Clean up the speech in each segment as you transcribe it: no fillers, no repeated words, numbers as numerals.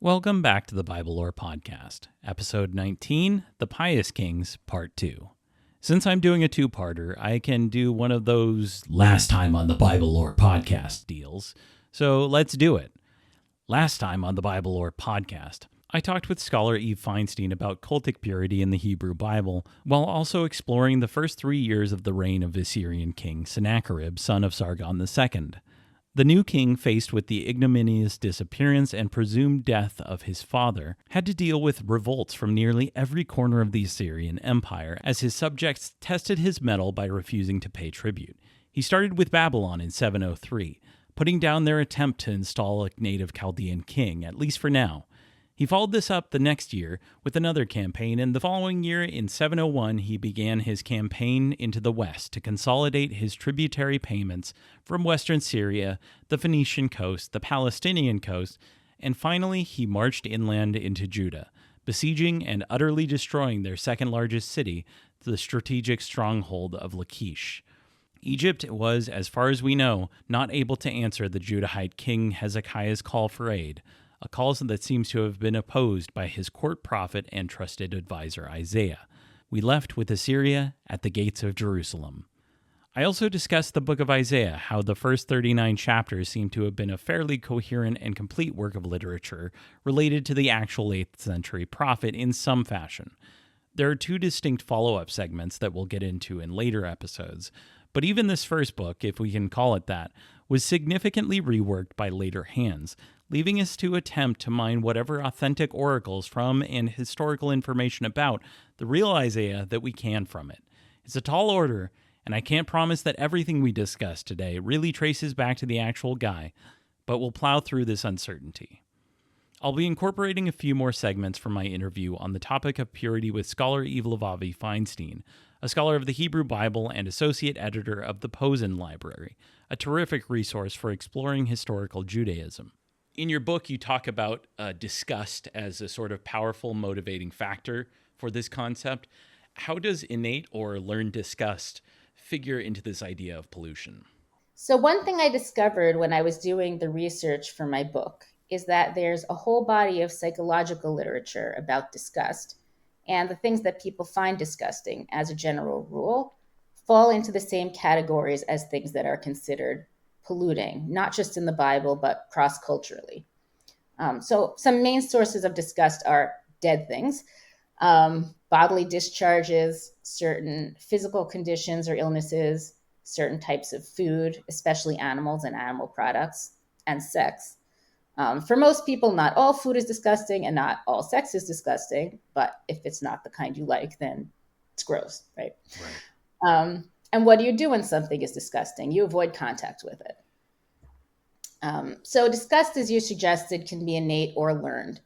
Welcome back to the Bible Lore Podcast, Episode 19, The Pious Kings, Part 2. Since I'm doing a two-parter, I can do one of those last time on the Bible Lore Podcast deals, so let's do it. Last time on the Bible Lore Podcast, I talked with scholar Eve Feinstein about cultic purity in the Hebrew Bible, while also exploring the first 3 years of the reign of Assyrian King Sennacherib, son of Sargon II. The new king, faced with the ignominious disappearance and presumed death of his father, had to deal with revolts from nearly every corner of the Assyrian Empire as his subjects tested his mettle by refusing to pay tribute. He started with Babylon in 703, putting down their attempt to install a native Chaldean king, at least for now. He followed this up the next year with another campaign, and the following year, in 701, he began his campaign into the west to consolidate his tributary payments from western Syria, the Phoenician coast, the Palestinian coast, and finally he marched inland into Judah, besieging and utterly destroying their second largest city, the strategic stronghold of Lachish. Egypt was, as far as we know, not able to answer the Judahite King Hezekiah's call for aid, a call that seems to have been opposed by his court prophet and trusted advisor Isaiah. We left with Assyria at the gates of Jerusalem. I also discussed the book of Isaiah, how the first 39 chapters seem to have been a fairly coherent and complete work of literature related to the actual 8th century prophet in some fashion. There are two distinct follow-up segments that we'll get into in later episodes, but even this first book, if we can call it that, was significantly reworked by later hands, leaving us to attempt to mine whatever authentic oracles from and historical information about the real Isaiah that we can from it. It's a tall order, and I can't promise that everything we discuss today really traces back to the actual guy, but we'll plow through this uncertainty. I'll be incorporating a few more segments from my interview on the topic of purity with scholar Eve Levavi Feinstein, a scholar of the Hebrew Bible and associate editor of the Posen Library, a terrific resource for exploring historical Judaism. In your book, you talk about disgust as a sort of powerful motivating factor for this concept. How does innate or learned disgust figure into this idea of pollution? So one thing I discovered when I was doing the research for my book is that there's a whole body of psychological literature about disgust, and the things that people find disgusting, as a general rule, fall into the same categories as things that are considered polluting, not just in the Bible, but cross-culturally. So some main sources of disgust are dead things, bodily discharges, certain physical conditions or illnesses, certain types of food, especially animals and animal products, and sex. For most people, not all food is disgusting and not all sex is disgusting, but if it's not the kind you like, then it's gross, right? And what do you do when something is disgusting? You avoid contact with it. So disgust, as you suggested, can be innate or learned.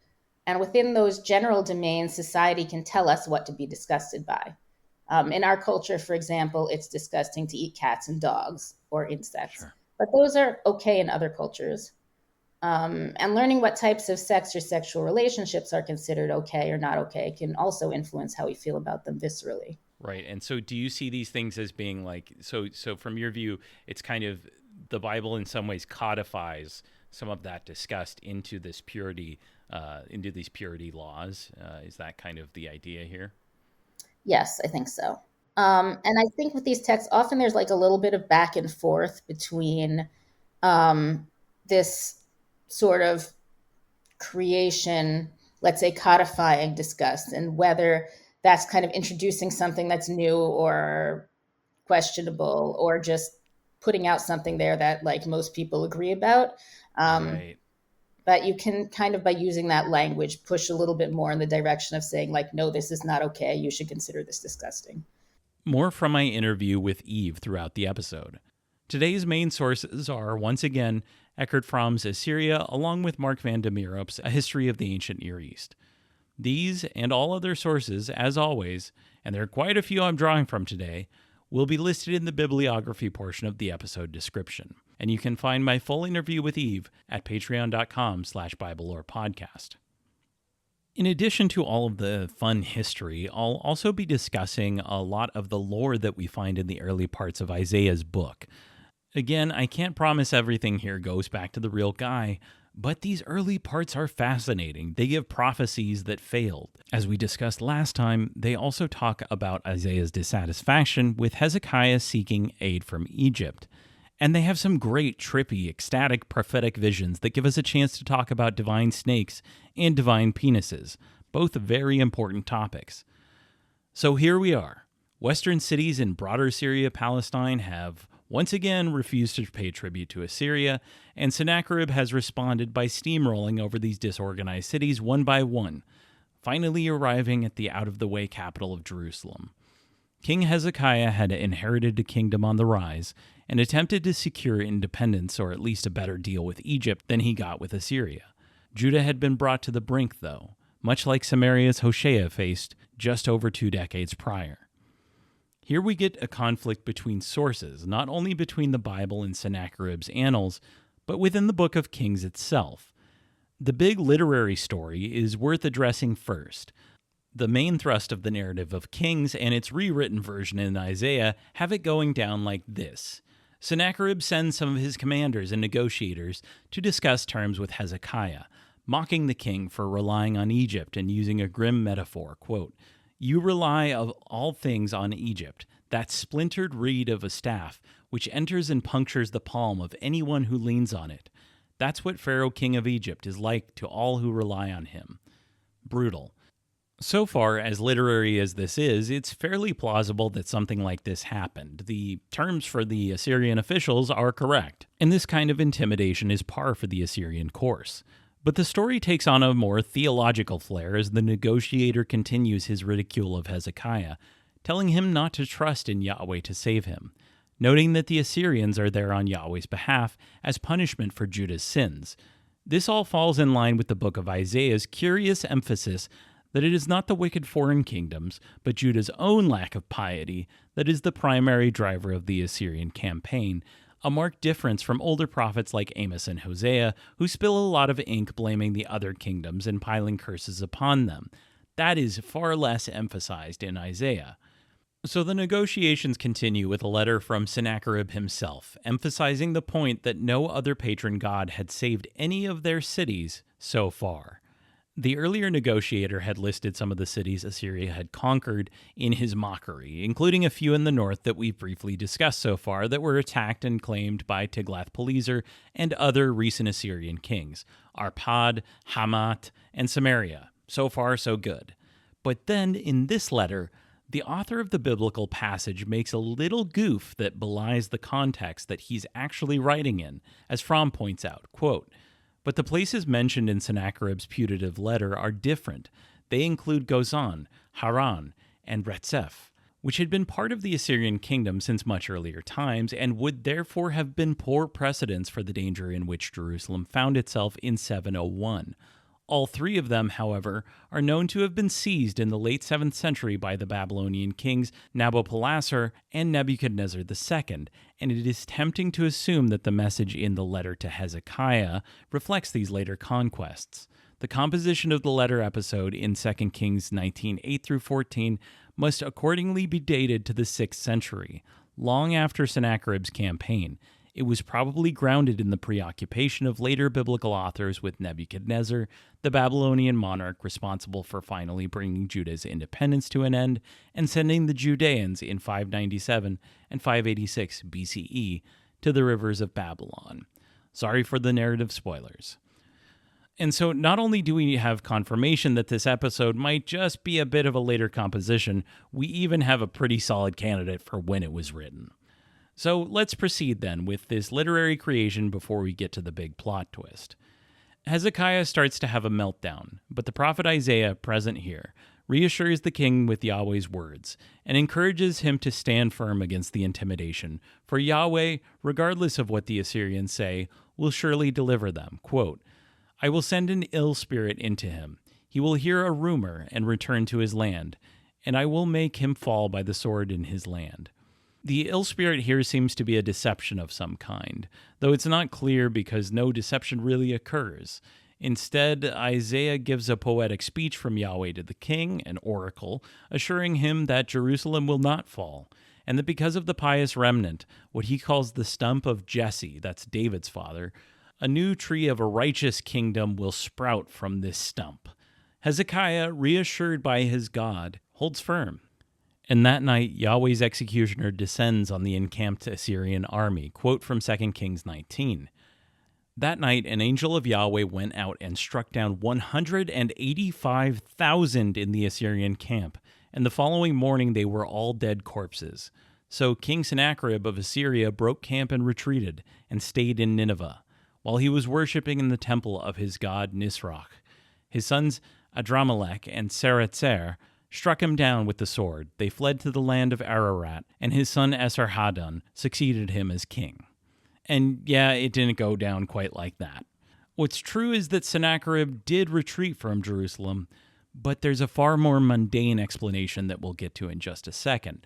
And within those general domains, society can tell us what to be disgusted by. In our culture, for example, it's disgusting to eat cats and dogs or insects. Sure. But those are okay in other cultures. And learning what types of sex or sexual relationships are considered okay or not okay can also influence how we feel about them viscerally. Right. And so do you see these things as being like, so from your view, it's kind of the Bible in some ways codifies some of that disgust into this purity, into these purity laws? Is that kind of the idea here? Yes, I think so. And I think with these texts, often there's like a little bit of back and forth between this sort of creation, let's say codifying disgust, and whether that's kind of introducing something that's new or questionable, or just putting out something there that like most people agree about. Right. But you can kind of, by using that language, push a little bit more in the direction of saying like, no, this is not okay. You should consider this disgusting. More from my interview with Eve throughout the episode. Today's main sources are, once again, Eckart Frahm's Assyria, along with Marc van de Mieroop's A History of the Ancient Near East. These and all other sources, as always, and there are quite a few I'm drawing from today, will be listed in the bibliography portion of the episode description. And you can find my full interview with Eve at patreon.com/BibleLorePodcast. In addition to all of the fun history, I'll also be discussing a lot of the lore that we find in the early parts of Isaiah's book. Again, I can't promise everything here goes back to the real guy, But these early parts are fascinating. They give prophecies that failed. As we discussed last time, they also talk about Isaiah's dissatisfaction with Hezekiah seeking aid from Egypt. And they have some great, trippy, ecstatic, prophetic visions that give us a chance to talk about divine snakes and divine penises, both very important topics. So here we are. Western cities in broader Syria-Palestine have once again refused to pay tribute to Assyria, and Sennacherib has responded by steamrolling over these disorganized cities one by one, finally arriving at the out-of-the-way capital of Jerusalem. King Hezekiah had inherited a kingdom on the rise and attempted to secure independence or at least a better deal with Egypt than he got with Assyria. Judah had been brought to the brink, though, much like Samaria's Hoshea faced just over 2 decades prior. Here we get a conflict between sources, not only between the Bible and Sennacherib's annals, but within the Book of Kings itself. The big literary story is worth addressing first. The main thrust of the narrative of Kings and its rewritten version in Isaiah have it going down like this. Sennacherib sends some of his commanders and negotiators to discuss terms with Hezekiah, mocking the king for relying on Egypt and using a grim metaphor, quote, "You rely of all things on Egypt, that splintered reed of a staff, which enters and punctures the palm of anyone who leans on it. That's what Pharaoh king of Egypt is like to all who rely on him." Brutal. So far, as literary as this is, it's fairly plausible that something like this happened. The terms for the Assyrian officials are correct, and this kind of intimidation is par for the Assyrian course. But the story takes on a more theological flair as the negotiator continues his ridicule of Hezekiah, telling him not to trust in Yahweh to save him, noting that the Assyrians are there on Yahweh's behalf as punishment for Judah's sins. This all falls in line with the book of Isaiah's curious emphasis that it is not the wicked foreign kingdoms, but Judah's own lack of piety that is the primary driver of the Assyrian campaign, a marked difference from older prophets like Amos and Hosea, who spill a lot of ink blaming the other kingdoms and piling curses upon them. That is far less emphasized in Isaiah. So the negotiations continue with a letter from Sennacherib himself, emphasizing the point that no other patron god had saved any of their cities so far. The earlier negotiator had listed some of the cities Assyria had conquered in his mockery, including a few in the north that we've briefly discussed so far that were attacked and claimed by Tiglath-Pileser and other recent Assyrian kings, Arpad, Hamath, and Samaria. So far, so good. But then, in this letter, the author of the biblical passage makes a little goof that belies the context that he's actually writing in, as Frahmn points out, quote, "But the places mentioned in Sennacherib's putative letter are different. They include Gozan, Haran, and Retseph, which had been part of the Assyrian kingdom since much earlier times and would therefore have been poor precedents for the danger in which Jerusalem found itself in 701. All 3 of them, however, are known to have been seized in the late 7th century by the Babylonian kings Nabopolassar and Nebuchadnezzar II, and it is tempting to assume that the message in the letter to Hezekiah reflects these later conquests. The composition of the letter episode in 2 Kings 19:8-14 must accordingly be dated to the 6th century, long after Sennacherib's campaign. It was probably grounded in the preoccupation of later biblical authors with Nebuchadnezzar, the Babylonian monarch responsible for finally bringing Judah's independence to an end and sending the Judeans in 597 and 586 BCE to the rivers of Babylon. Sorry for the narrative spoilers. And so not only do we have confirmation that this episode might just be a bit of a later composition, we even have a pretty solid candidate for when it was written. So let's proceed then with this literary creation before we get to the big plot twist. Hezekiah starts to have a meltdown, but the prophet Isaiah, present here, reassures the king with Yahweh's words and encourages him to stand firm against the intimidation, for Yahweh, regardless of what the Assyrians say, will surely deliver them. Quote, "I will send an ill spirit into him. He will hear a rumor and return to his land, and I will make him fall by the sword in his land." The ill spirit here seems to be a deception of some kind, though it's not clear because no deception really occurs. Instead, Isaiah gives a poetic speech from Yahweh to the king, an oracle, assuring him that Jerusalem will not fall, and that because of the pious remnant, what he calls the stump of Jesse, that's David's father, A new tree of a righteous kingdom will sprout from this stump. Hezekiah, reassured by his God, holds firm. And that night, Yahweh's executioner descends on the encamped Assyrian army. Quote from 2 Kings 19. That night, an angel of Yahweh went out and struck down 185,000 in the Assyrian camp, and the following morning they were all dead corpses. So King Sennacherib of Assyria broke camp and retreated, and stayed in Nineveh, while he was worshipping in the temple of his god Nisroch. His sons Adramelech and Sarezer struck him down with the sword. They fled to the land of Ararat, and his son Esarhaddon succeeded him as king. And yeah, it didn't go down quite like that. What's true is that Sennacherib did retreat from Jerusalem, but there's a far more mundane explanation that we'll get to in just a second.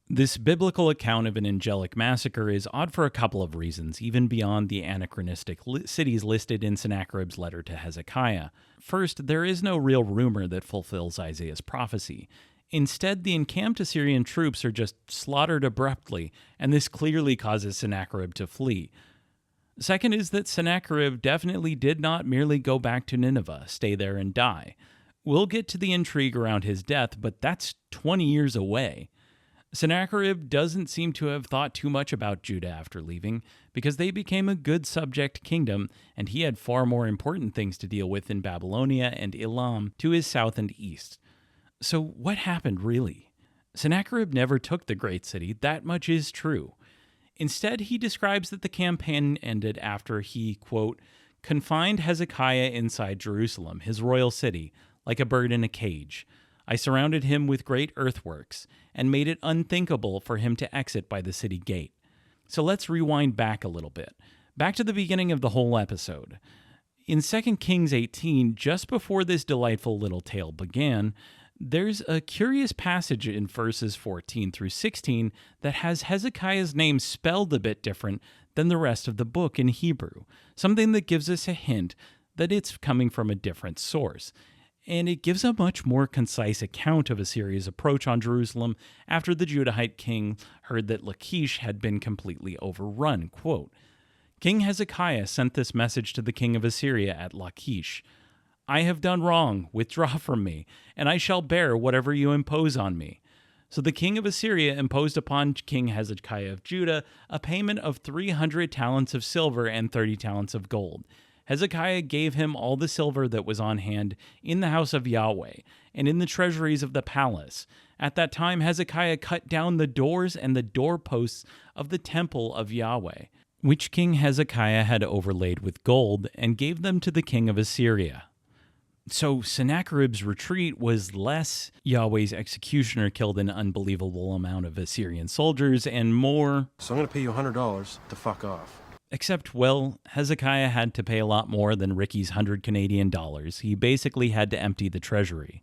This biblical account of an angelic massacre is odd for a couple of reasons, even beyond the anachronistic cities listed in Sennacherib's letter to Hezekiah. First, there is no real rumor that fulfills Isaiah's prophecy. Instead, the encamped Assyrian troops are just slaughtered abruptly, and this clearly causes Sennacherib to flee. Second is that Sennacherib definitely did not merely go back to Nineveh, stay there and die. We'll get to the intrigue around his death, but that's 20 years away. Sennacherib doesn't seem to have thought too much about Judah after leaving, because they became a good subject kingdom, and he had far more important things to deal with in Babylonia and Elam to his south and east. So what happened, really? Sennacherib never took the great city, that much is true. Instead, he describes that the campaign ended after he, quote, confined Hezekiah inside Jerusalem, his royal city, like a bird in a cage. I surrounded him with great earthworks, and made it unthinkable for him to exit by the city gate. So let's rewind back a little bit, back to the beginning of the whole episode. In 2 Kings 18, just before this delightful little tale began, there's a curious passage in verses 14 through 16 that has Hezekiah's name spelled a bit different than the rest of the book in Hebrew, something that gives us a hint that it's coming from a different source. And it gives a much more concise account of Assyria's approach on Jerusalem after the Judahite king heard that Lachish had been completely overrun. Quote, King Hezekiah sent this message to the king of Assyria at Lachish. I have done wrong, withdraw from me, and I shall bear whatever you impose on me. So the king of Assyria imposed upon King Hezekiah of Judah a payment of 300 talents of silver and 30 talents of gold. Hezekiah gave him all the silver that was on hand in the house of Yahweh and in the treasuries of the palace. At that time, Hezekiah cut down the doors and the doorposts of the temple of Yahweh, which King Hezekiah had overlaid with gold, and gave them to the king of Assyria. So Sennacherib's retreat was less Yahweh's executioner killed an unbelievable amount of Assyrian soldiers and more, so I'm going to pay you $100 to fuck off. Except, well, Hezekiah had to pay a lot more than Ricky's 100 Canadian dollars. He basically had to empty the treasury.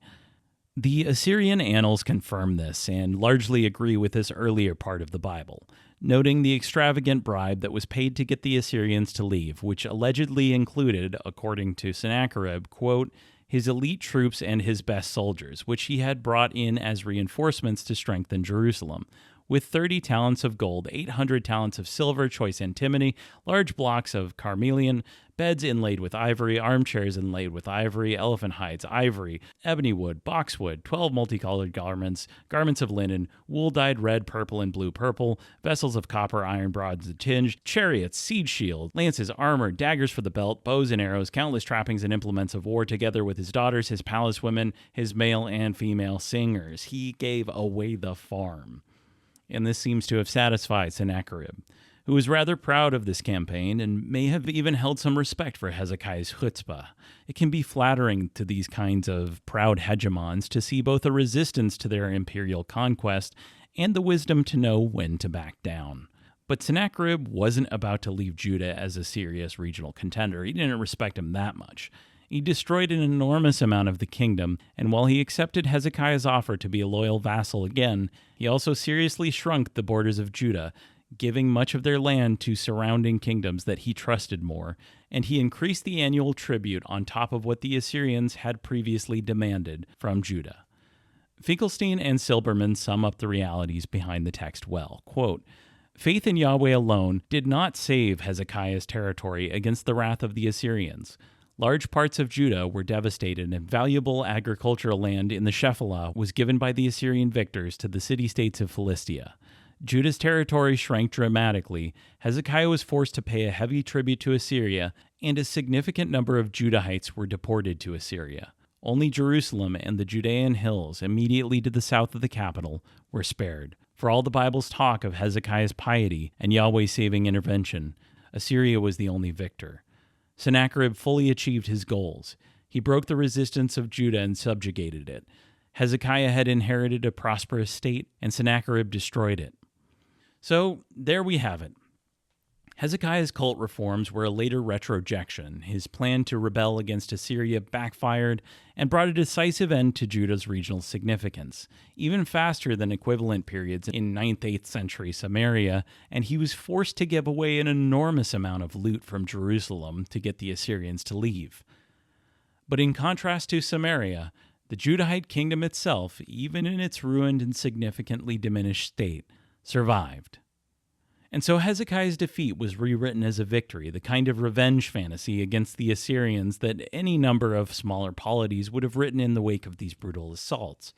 The Assyrian annals confirm this and largely agree with this earlier part of the Bible, noting the extravagant bribe that was paid to get the Assyrians to leave, which allegedly included, according to Sennacherib, quote, his elite troops and his best soldiers, which he had brought in as reinforcements to strengthen Jerusalem, with 30 talents of gold, 800 talents of silver, choice antimony, large blocks of carnelian, beds inlaid with ivory, armchairs inlaid with ivory, elephant hides, ivory, ebony wood, boxwood, 12 multicolored garments, garments of linen, wool dyed red, purple, and blue purple, vessels of copper, iron, bronze tinged, chariots, siege shield, lances, armor, daggers for the belt, bows and arrows, countless trappings and implements of war, together with his daughters, his palace women, his male and female singers. He gave away the farm. And this seems to have satisfied Sennacherib, who was rather proud of this campaign and may have even held some respect for Hezekiah's chutzpah. It can be flattering to these kinds of proud hegemons to see both a resistance to their imperial conquest and the wisdom to know when to back down. But Sennacherib wasn't about to leave Judah as Assyria's regional contender. He didn't respect him that much. He destroyed an enormous amount of the kingdom, and while he accepted Hezekiah's offer to be a loyal vassal again, he also seriously shrunk the borders of Judah, giving much of their land to surrounding kingdoms that he trusted more, and he increased the annual tribute on top of what the Assyrians had previously demanded from Judah. Finkelstein and Silberman sum up the realities behind the text well. Quote, Faith in Yahweh alone did not save Hezekiah's territory against the wrath of the Assyrians. Large parts of Judah were devastated, and valuable agricultural land in the Shephelah was given by the Assyrian victors to the city-states of Philistia. Judah's territory shrank dramatically. Hezekiah was forced to pay a heavy tribute to Assyria, and a significant number of Judahites were deported to Assyria. Only Jerusalem and the Judean hills immediately to the south of the capital were spared. For all the Bible's talk of Hezekiah's piety and Yahweh's saving intervention, Assyria was the only victor. Sennacherib fully achieved his goals. He broke the resistance of Judah and subjugated it. Hezekiah had inherited a prosperous state, and Sennacherib destroyed it. So, there we have it. Hezekiah's cult reforms were a later retrojection. His plan to rebel against Assyria backfired and brought a decisive end to Judah's regional significance, even faster than equivalent periods in 9th-8th century Samaria, and he was forced to give away an enormous amount of loot from Jerusalem to get the Assyrians to leave. But in contrast to Samaria, the Judahite kingdom itself, even in its ruined and significantly diminished state, survived. And so Hezekiah's defeat was rewritten as a victory, the kind of revenge fantasy against the Assyrians that any number of smaller polities would have written in the wake of these brutal assaults.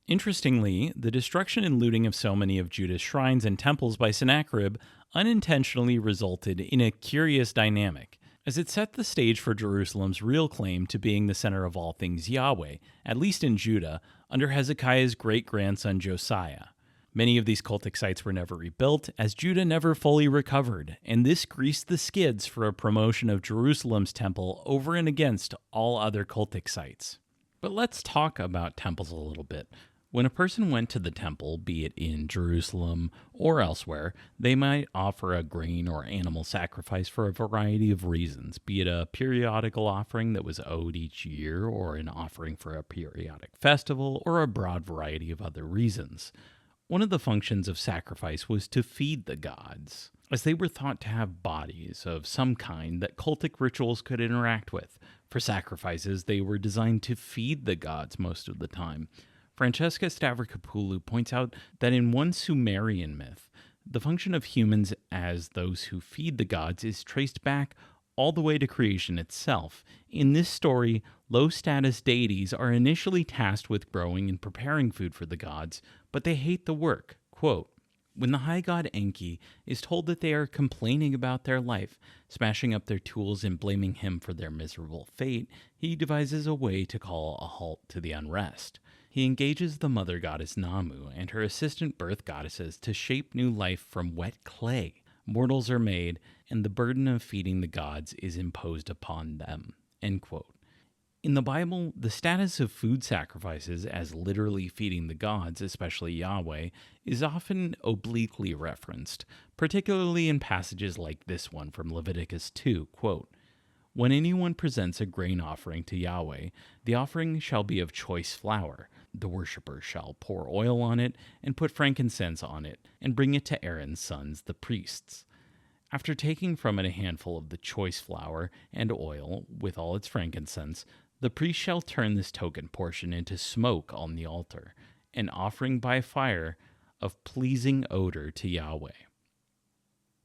Interestingly, the destruction and looting of so many of Judah's shrines and temples by Sennacherib unintentionally resulted in a curious dynamic, as it set the stage for Jerusalem's real claim to being the center of all things Yahweh, at least in Judah, under Hezekiah's great-grandson Josiah. Many of these cultic sites were never rebuilt, as Judah never fully recovered, and this greased the skids for a promotion of Jerusalem's temple over and against all other cultic sites. But let's talk about temples a little bit. When a person went to the temple, be it in Jerusalem or elsewhere, they might offer a grain or animal sacrifice for a variety of reasons, be it a periodical offering that was owed each year, or an offering for a periodic festival, or a broad variety of other reasons. One of the functions of sacrifice was to feed the gods, as they were thought to have bodies of some kind that cultic rituals could interact with. For sacrifices, they were designed to feed the gods most of the time. Francesca Stavrakopoulou points out that in one Sumerian myth, the function of humans as those who feed the gods is traced back all the way to creation itself. In this story, low-status deities are initially tasked with growing and preparing food for the gods, but they hate the work. Quote, when the high god Enki is told that they are complaining about their life, smashing up their tools and blaming him for their miserable fate, he devises a way to call a halt to the unrest. He engages the mother goddess Namu and her assistant birth goddesses to shape new life from wet clay. Mortals are made, and the burden of feeding the gods is imposed upon them. End quote. In the Bible, the status of food sacrifices as literally feeding the gods, especially Yahweh, is often obliquely referenced, particularly in passages like this one from Leviticus 2, quote, when anyone presents a grain offering to Yahweh, the offering shall be of choice flour. The worshipper shall pour oil on it and put frankincense on it, and bring it to Aaron's sons, the priests. After taking from it a handful of the choice flour and oil with all its frankincense, the priest shall turn this token portion into smoke on the altar, an offering by fire of pleasing odor to Yahweh.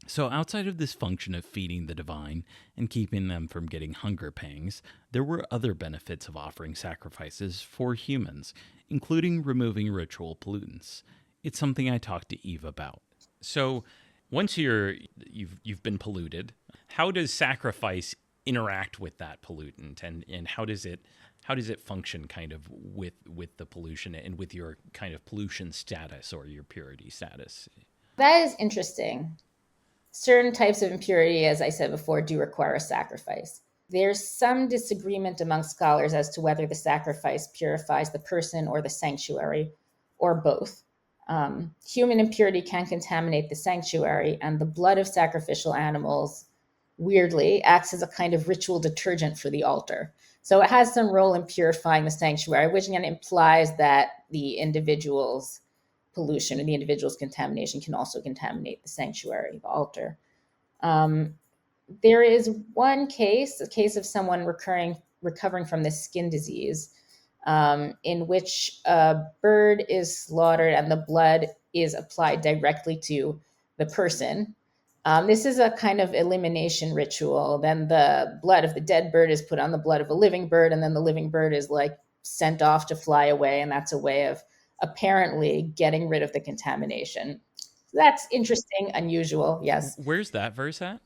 So outside of this function of feeding the divine and keeping them from getting hunger pangs, there were other benefits of offering sacrifices for humans, including removing ritual pollutants. It's something I talked to Eve about. So once you've been polluted, how does sacrifice interact with that pollutant, and how does it function kind of with the pollution and with your kind of pollution status or your purity status? That is interesting. Certain types of impurity, as I said before, do require a sacrifice. There's some disagreement among scholars as to whether the sacrifice purifies the person or the sanctuary, or both. Human impurity can contaminate the sanctuary, and the blood of sacrificial animals, weirdly, acts as a kind of ritual detergent for the altar. So it has some role in purifying the sanctuary, which again implies that the individual's pollution or the individual's contamination can also contaminate the sanctuary, the altar. There is one case, a case of someone recovering from this skin disease, in which a bird is slaughtered and the blood is applied directly to the person. This is a kind of elimination ritual. Then the blood of the dead bird is put on the blood of a living bird, and then the living bird is like sent off to fly away. And that's a way of apparently getting rid of the contamination. That's interesting, unusual. Yes. Where's that verse at?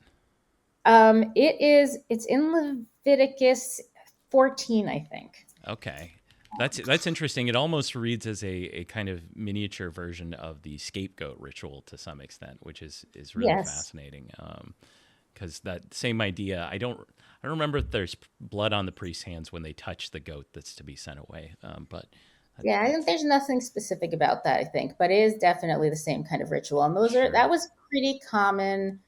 It's in Leviticus 14, I think. Okay. That's interesting. It almost reads as a kind of miniature version of the scapegoat ritual to some extent, which is really fascinating. Because that same idea, I don't remember if there's blood on the priest's hands when they touch the goat that's to be sent away. Yeah, I think there's nothing specific about that, I think, but it is definitely the same kind of ritual. And that was pretty common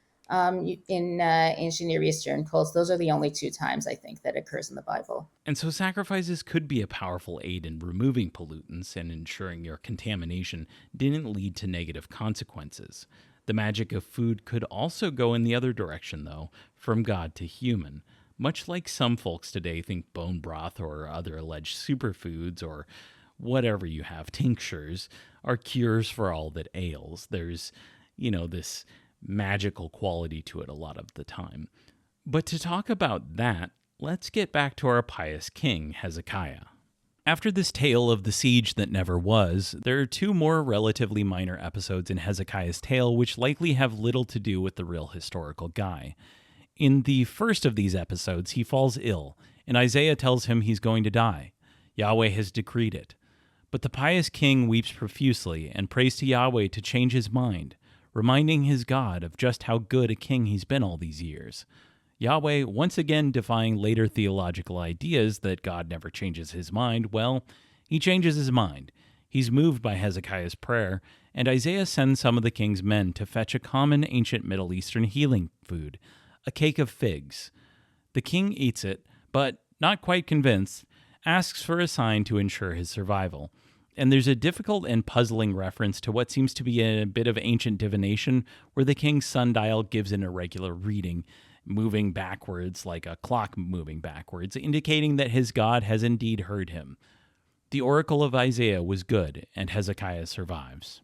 in ancient Near Eastern cults. Those are the only two times, I think, that occurs in the Bible. And so sacrifices could be a powerful aid in removing pollutants and ensuring your contamination didn't lead to negative consequences. The magic of food could also go in the other direction, though, from God to human. Much like some folks today think bone broth or other alleged superfoods or whatever you have, tinctures, are cures for all that ails. There's, this magical quality to it a lot of the time. But to talk about that, let's get back to our pious king, Hezekiah. After this tale of the siege that never was, there are two more relatively minor episodes in Hezekiah's tale which likely have little to do with the real historical guy. In the first of these episodes, he falls ill, and Isaiah tells him he's going to die. Yahweh has decreed it. But the pious king weeps profusely and prays to Yahweh to change his mind, reminding his God of just how good a king he's been all these years. Yahweh, once again defying later theological ideas that God never changes his mind, well, he changes his mind. He's moved by Hezekiah's prayer, and Isaiah sends some of the king's men to fetch a common ancient Middle Eastern healing food, a cake of figs. The king eats it, but, not quite convinced, asks for a sign to ensure his survival. And there's a difficult and puzzling reference to what seems to be a bit of ancient divination, where the king's sundial gives an irregular reading, moving backwards like a clock moving backwards, indicating that his God has indeed heard him. The oracle of Isaiah was good, and Hezekiah survives.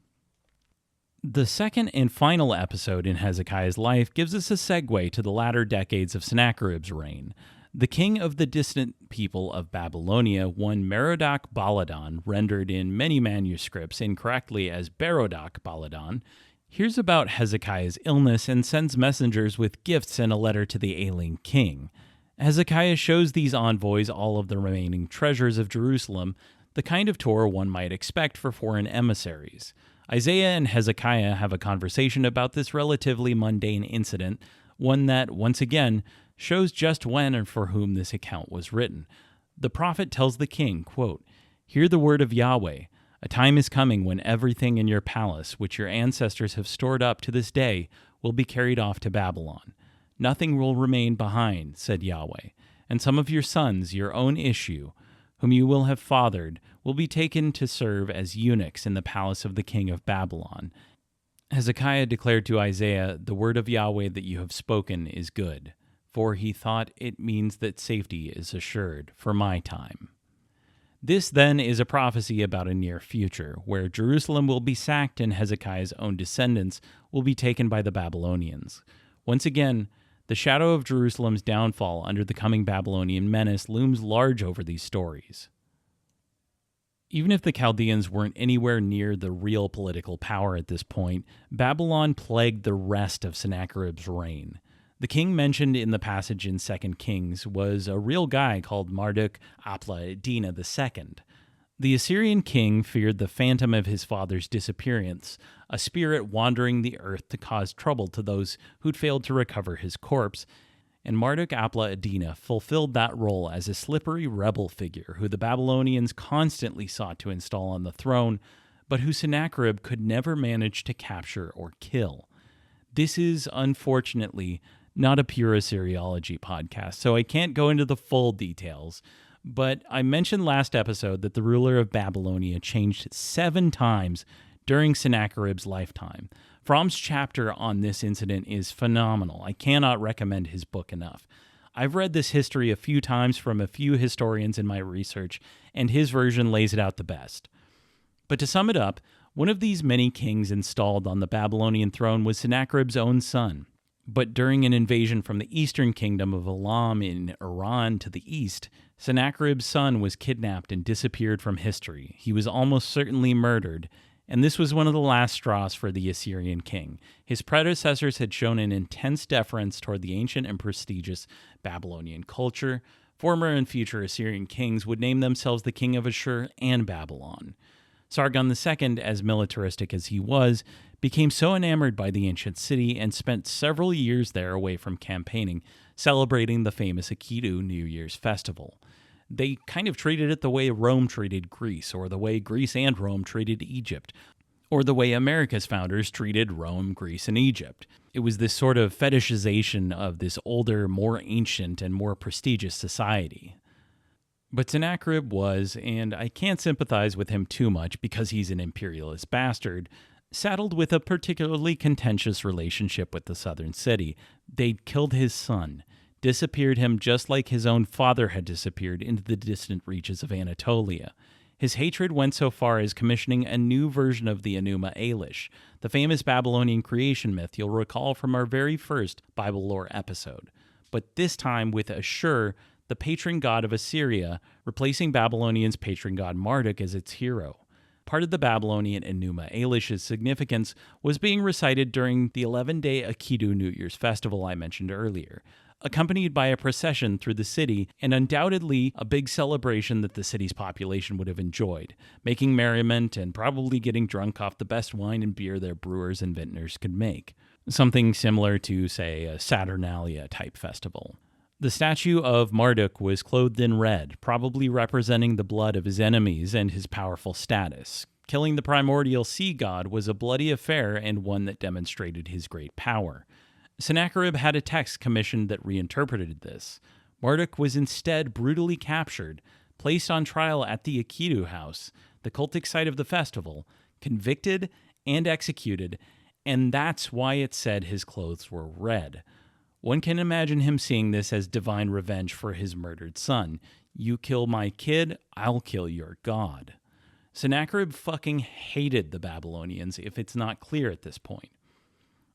The second and final episode in Hezekiah's life gives us a segue to the latter decades of Sennacherib's reign. The king of the distant people of Babylonia, one Merodach Baladan, rendered in many manuscripts incorrectly as Berodach Baladan, hears about Hezekiah's illness and sends messengers with gifts and a letter to the ailing king. Hezekiah shows these envoys all of the remaining treasures of Jerusalem, the kind of tour one might expect for foreign emissaries. Isaiah and Hezekiah have a conversation about this relatively mundane incident, one that, once again, shows just when and for whom this account was written. The prophet tells the king, quote, "Hear the word of Yahweh. A time is coming when everything in your palace, which your ancestors have stored up to this day, will be carried off to Babylon. Nothing will remain behind, said Yahweh, and some of your sons, your own issue, whom you will have fathered, will be taken to serve as eunuchs in the palace of the king of Babylon." Hezekiah declared to Isaiah, "The word of Yahweh that you have spoken is good," for he thought it means that safety is assured for my time. This, then, is a prophecy about a near future, where Jerusalem will be sacked and Hezekiah's own descendants will be taken by the Babylonians. Once again, the shadow of Jerusalem's downfall under the coming Babylonian menace looms large over these stories. Even if the Chaldeans weren't anywhere near the real political power at this point, Babylon plagued the rest of Sennacherib's reign. The king mentioned in the passage in 2 Kings was a real guy called Marduk Apla Edina II. The Assyrian king feared the phantom of his father's disappearance, a spirit wandering the earth to cause trouble to those who'd failed to recover his corpse, and Marduk Apla Edina fulfilled that role as a slippery rebel figure who the Babylonians constantly sought to install on the throne, but who Sennacherib could never manage to capture or kill. This is, unfortunately, not a pure Assyriology podcast, so I can't go into the full details, but I mentioned last episode that the ruler of Babylonia changed 7 times during Sennacherib's lifetime. Frahmn's chapter on this incident is phenomenal. I cannot recommend his book enough. I've read this history a few times from a few historians in my research, and his version lays it out the best. But to sum it up, One of these many kings installed on the Babylonian throne was Sennacherib's own son. But during an invasion from the eastern kingdom of Elam in Iran to the east, Sennacherib's son was kidnapped and disappeared from history. He was almost certainly murdered, and this was one of the last straws for the Assyrian king. His predecessors had shown an intense deference toward the ancient and prestigious Babylonian culture. Former and future Assyrian kings would name themselves the king of Ashur and Babylon. Sargon II, as militaristic as he was, became so enamored by the ancient city and spent several years there away from campaigning, celebrating the famous Akitu New Year's festival. They kind of treated it the way Rome treated Greece, or the way Greece and Rome treated Egypt, or the way America's founders treated Rome, Greece, and Egypt. It was this sort of fetishization of this older, more ancient, and more prestigious society. But Sennacherib was, and I can't sympathize with him too much because he's an imperialist bastard, saddled with a particularly contentious relationship with the southern city. They'd killed his son, disappeared him just like his own father had disappeared into the distant reaches of Anatolia. His hatred went so far as commissioning a new version of the Enuma Elish, the famous Babylonian creation myth you'll recall from our very first Bible lore episode. But this time with Ashur, the patron god of Assyria, replacing Babylonians' patron god Marduk as its hero. Part of the Babylonian Enuma Elish's significance was being recited during the 11-day Akitu New Year's festival I mentioned earlier, accompanied by a procession through the city and undoubtedly a big celebration that the city's population would have enjoyed, making merriment and probably getting drunk off the best wine and beer their brewers and vintners could make. Something similar to, say, a Saturnalia-type festival. The statue of Marduk was clothed in red, probably representing the blood of his enemies and his powerful status. Killing the primordial sea god was a bloody affair and one that demonstrated his great power. Sennacherib had a text commissioned that reinterpreted this. Marduk was instead brutally captured, placed on trial at the Akitu house, the cultic site of the festival, convicted and executed, and that's why it said his clothes were red. One can imagine him seeing this as divine revenge for his murdered son. You kill my kid, I'll kill your god. Sennacherib fucking hated the Babylonians, if it's not clear at this point.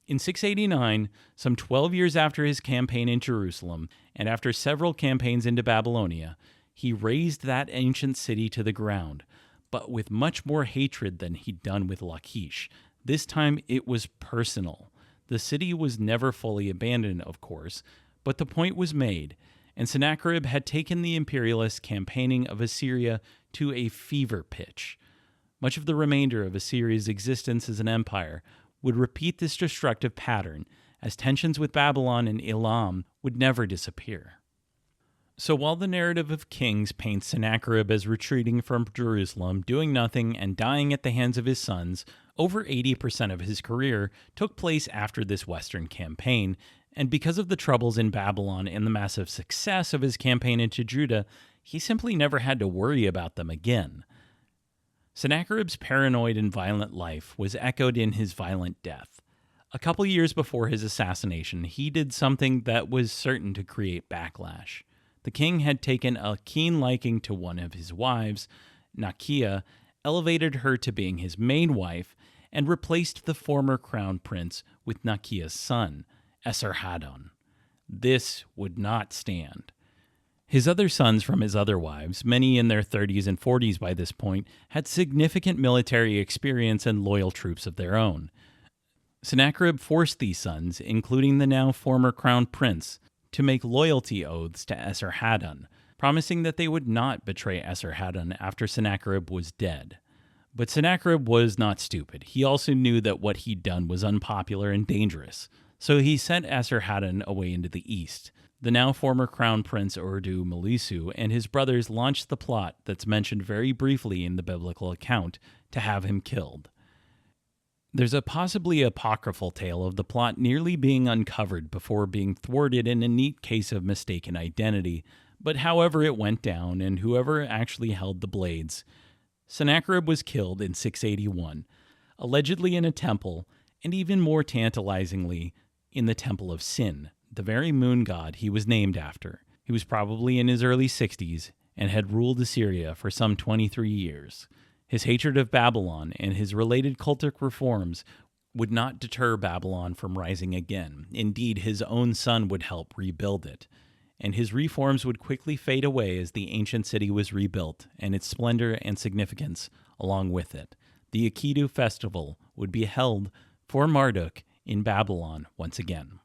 In 689, some 12 years after his campaign in Jerusalem, and after several campaigns into Babylonia, he razed that ancient city to the ground, but with much more hatred than he'd done with Lachish. This time it was personal. The city was never fully abandoned, of course, but the point was made, and Sennacherib had taken the imperialist campaigning of Assyria to a fever pitch. Much of the remainder of Assyria's existence as an empire would repeat this destructive pattern, as tensions with Babylon and Elam would never disappear. So while the narrative of Kings paints Sennacherib as retreating from Jerusalem, doing nothing, and dying at the hands of his sons, over 80% of his career took place after this Western campaign, and because of the troubles in Babylon and the massive success of his campaign into Judah, he simply never had to worry about them again. Sennacherib's paranoid and violent life was echoed in his violent death. A couple years before his assassination, he did something that was certain to create backlash. The king had taken a keen liking to one of his wives, Nakiah, elevated her to being his main wife, and replaced the former crown prince with Nakiah's son, Esarhaddon. This would not stand. His other sons from his other wives, many in their 30s and 40s by this point, had significant military experience and loyal troops of their own. Sennacherib forced these sons, including the now former crown prince, to make loyalty oaths to Esarhaddon, promising that they would not betray Esarhaddon after Sennacherib was dead. But Sennacherib was not stupid. He also knew that what he'd done was unpopular and dangerous, so he sent Esarhaddon away into the east. The now former crown prince Urdu Melisu and his brothers launched the plot that's mentioned very briefly in the biblical account to have him killed. There's a possibly apocryphal tale of the plot nearly being uncovered before being thwarted in a neat case of mistaken identity, but however it went down and whoever actually held the blades, Sennacherib was killed in 681, allegedly in a temple, and even more tantalizingly, in the Temple of Sin, the very moon god he was named after. He was probably in his early 60s and had ruled Assyria for some 23 years. His hatred of Babylon and his related cultic reforms would not deter Babylon from rising again. Indeed, his own son would help rebuild it. And his reforms would quickly fade away as the ancient city was rebuilt, and its splendor and significance along with it. The Akitu festival would be held for Marduk in Babylon once again.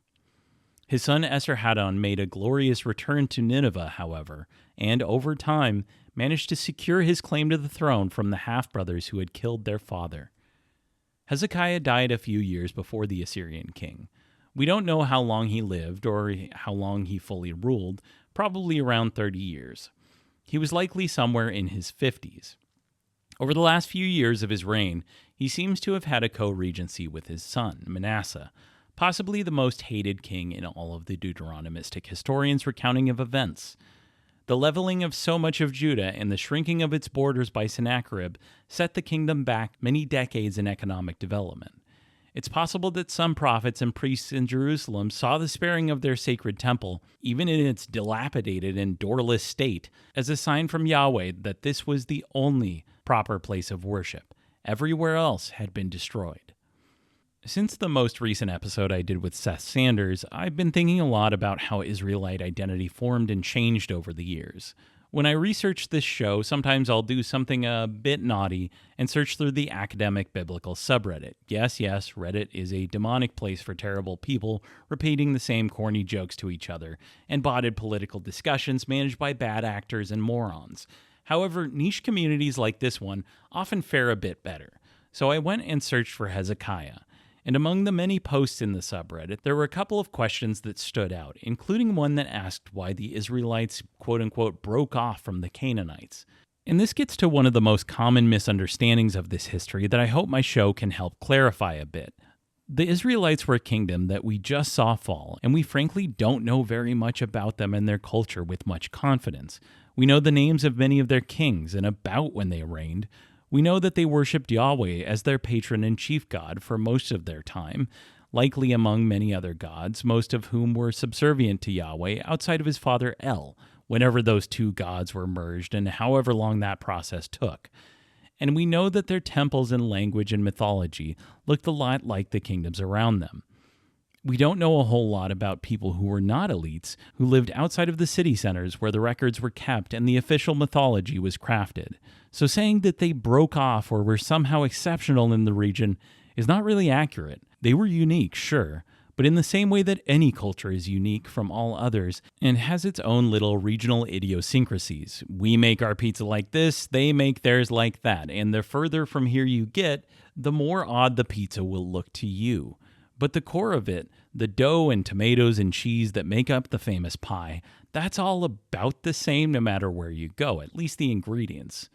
His son Esarhaddon made a glorious return to Nineveh, however, and over time managed to secure his claim to the throne from the half-brothers who had killed their father. Hezekiah died a few years before the Assyrian king. We don't know how long he lived or how long he fully ruled, probably around 30 years. He was likely somewhere in his 50s. Over the last few years of his reign, he seems to have had a co-regency with his son, Manasseh, possibly the most hated king in all of the Deuteronomistic historians' recounting of events. The leveling of so much of Judah and the shrinking of its borders by Sennacherib set the kingdom back many decades in economic development. It's possible that some prophets and priests in Jerusalem saw the sparing of their sacred temple, even in its dilapidated and doorless state, as a sign from Yahweh that this was the only proper place of worship. Everywhere else had been destroyed. Since the most recent episode I did with Seth Sanders, I've been thinking a lot about how Israelite identity formed and changed over the years. When I research this show, sometimes I'll do something a bit naughty and search through the academic biblical subreddit. Yes, Reddit is a demonic place for terrible people repeating the same corny jokes to each other, and botted political discussions managed by bad actors and morons. However, niche communities like this one often fare a bit better. So I went and searched for Hezekiah. And among the many posts in the subreddit, there were a couple of questions that stood out, including one that asked why the Israelites, quote-unquote, broke off from the Canaanites. And this gets to one of the most common misunderstandings of this history that I hope my show can help clarify a bit. The Israelites were a kingdom that we just saw fall, and we frankly don't know very much about them and their culture with much confidence. We know the names of many of their kings and about when they reigned. We know that they worshipped Yahweh as their patron and chief god for most of their time, likely among many other gods, most of whom were subservient to Yahweh outside of his father El, whenever those two gods were merged and however long that process took. And we know that their temples and language and mythology looked a lot like the kingdoms around them. We don't know a whole lot about people who were not elites, who lived outside of the city centers where the records were kept and the official mythology was crafted. So saying that they broke off or were somehow exceptional in the region is not really accurate. They were unique, sure, but in the same way that any culture is unique from all others and has its own little regional idiosyncrasies. We make our pizza like this, they make theirs like that, and the further from here you get, the more odd the pizza will look to you. But the core of it, the dough and tomatoes and cheese that make up the famous pie, that's all about the same no matter where you go, at least the ingredients.